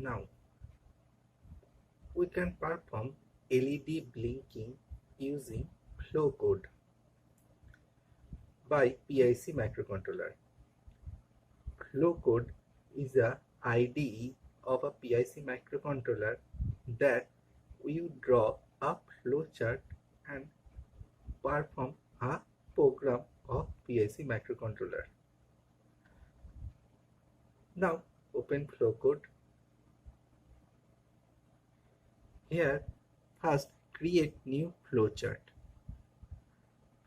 Now we can perform LED blinking using Flowcode by PIC microcontroller. Flowcode is a IDE of a PIC microcontroller that we draw a flowchart and perform a program of PIC microcontroller. Now open Flowcode. Here first create new flowchart.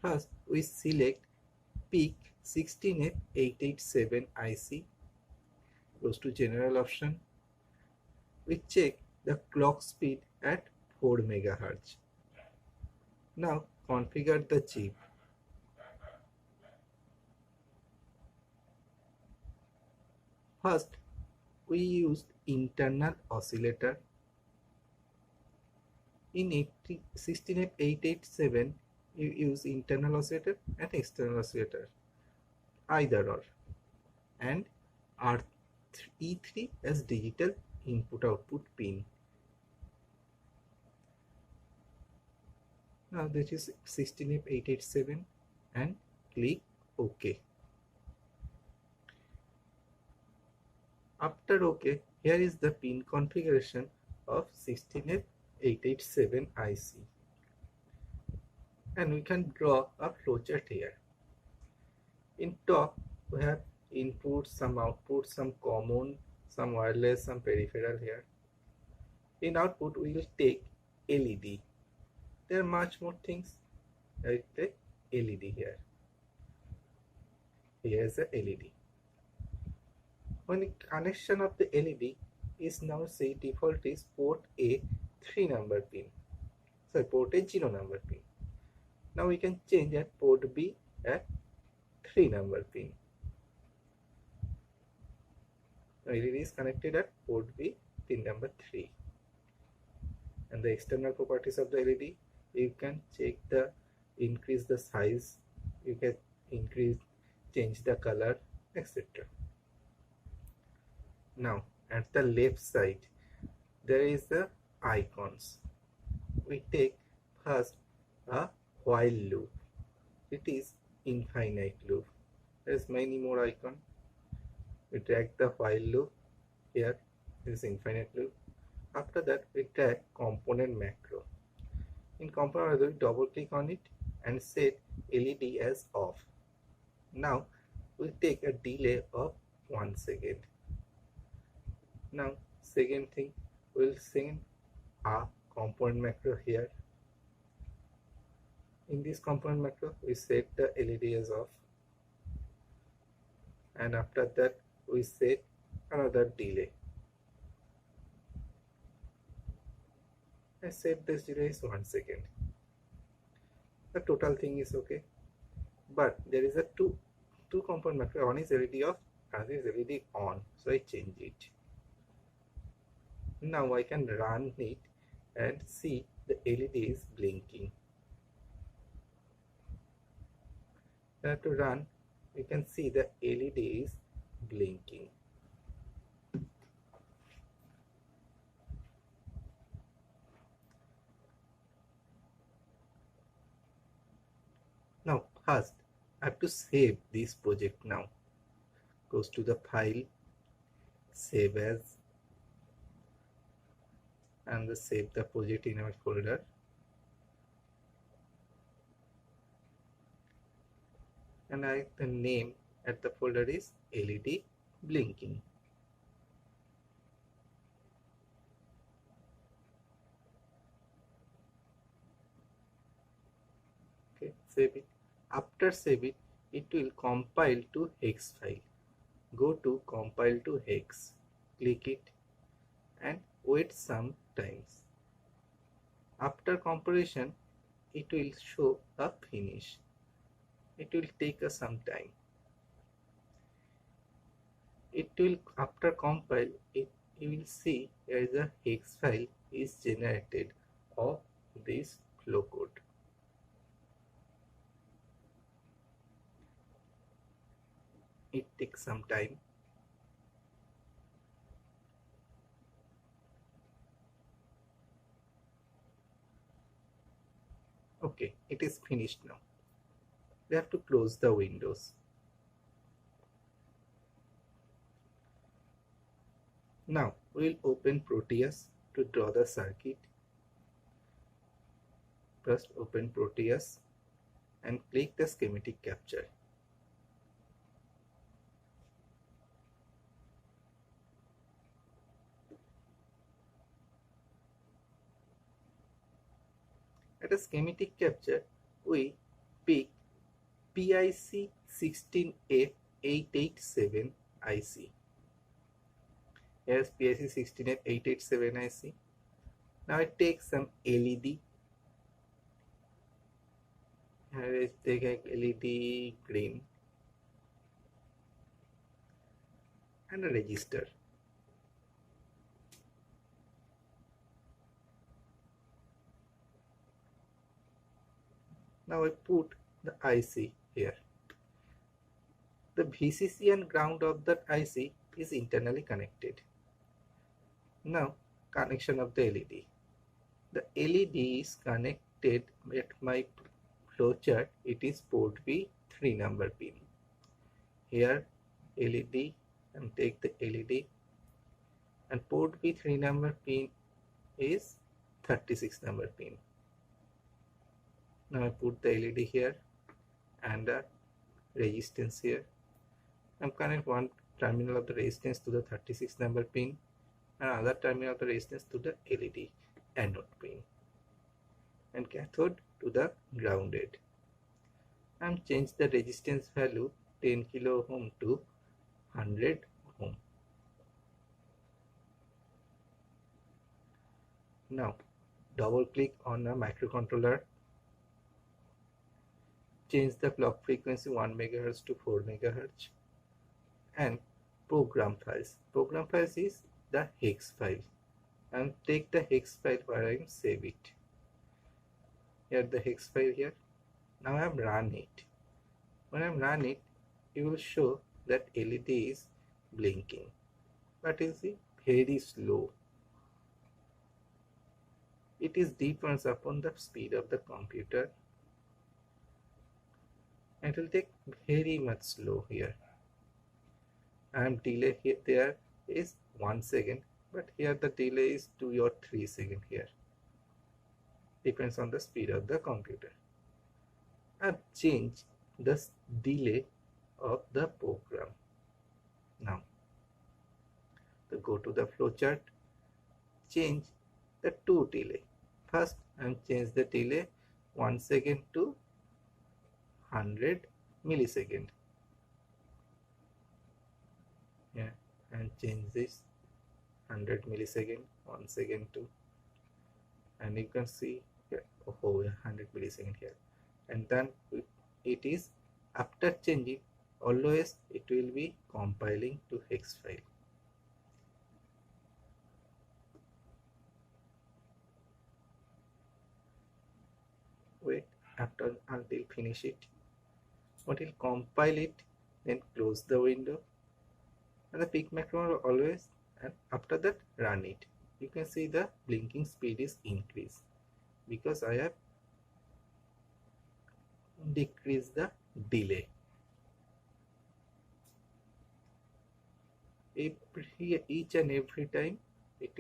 First we select PIC 16887 IC, goes to general option. We check the clock speed at 4 MHz. Now configure the chip. First we used internal oscillator. In 16887 you use internal oscillator and external oscillator, either or, and E3 as digital input output pin. Now this is 16887 and click OK. After OK, here is the pin configuration of 16887 IC, and we can draw a flowchart here. In top we have input, some output, some common, some wireless, some peripheral here. In output we will take LED. There are much more things. I take LED here. Here is a LED. When the connection of the LED is now, say default is port A 3 number pin. So port A 0 number pin. Now we can change at port B at 3 number pin. LED is connected at port B pin number 3. And the external properties of the LED, you can check the increase the size, you can change the color, etc. Now at the left side there is the icons. We take first a while loop. It is infinite loop. There is many more icons. We drag the while loop. Here is infinite loop. After that we drag component macro. In component macro we double click on it and set LED as off. Now we take a delay of 1 second. Now second thing, we'll send a component macro here. In this component macro we set the LED as off, and after that we set another delay. I set this delay is 1 second. The total thing is okay, but there is a two component macro. One is LED off, another is LED on, so I change it. Now I can run it and see the LED is blinking. Now to run, you can see the LED is blinking. Now first I have to save this project. Now goes to the file, save as, and save the project in our folder. And the name at the folder is LED blinking. Okay, save it. After save it, it will compile to hex file. Go to compile to hex, click it and wait some times. After compilation, it will show a finish. It will take some time. It will, after compile, you will see there is a hex file is generated of this flow code. It takes some time. Okay, it is finished now. We have to close the windows. Now we will open Proteus to draw the circuit. First open Proteus and click the schematic capture. At a schematic capture, we pick PIC 16F887 IC. Here's PIC 16F887 IC. Now I take some LED. Here I take a LED green and a register. Now I put the IC here. The VCC and ground of that IC is internally connected. Now connection of the LED. The LED is connected at my flowchart. It is port B 3 number pin. Here LED and take the LED, and port B 3 number pin is 36 number pin. Now I put the LED here and the resistance here. I'm connect one terminal of the resistance to the 36 number pin and other terminal of the resistance to the LED anode pin, and cathode to the grounded. I'm change the resistance value 10 kilo ohm to 100 ohm. Now double click on a microcontroller, change the clock frequency 1 MHz to 4 MHz, and program files. Program files is the hex file, and take the hex file where I save it. Here the hex file here. Now I am run it. When I run it, it will show that LED is blinking, but is very slow. It is depends upon the speed of the computer. It will take very much slow here. And delay here there is 1 second, but here the delay is 2 or 3 seconds here. Depends on the speed of the computer. And change the delay of the program. Now go to the flowchart, change the 2 delay. First and change the delay 1 second to 100 millisecond. Yeah, and change this 100 millisecond 1 second to, and you can see here, oh, 100 millisecond here, and then it is after changing always it will be compiling to hex file. Wait after until finish it. What will compile it, then close the window, and the PIC microcontroller always, and after that run it. You can see the blinking speed is increased because I have decreased the delay. Each and every time it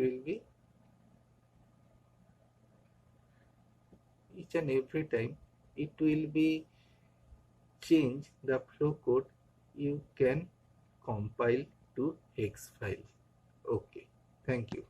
will be change the flow code. You can compile to hex file. Okay, thank you.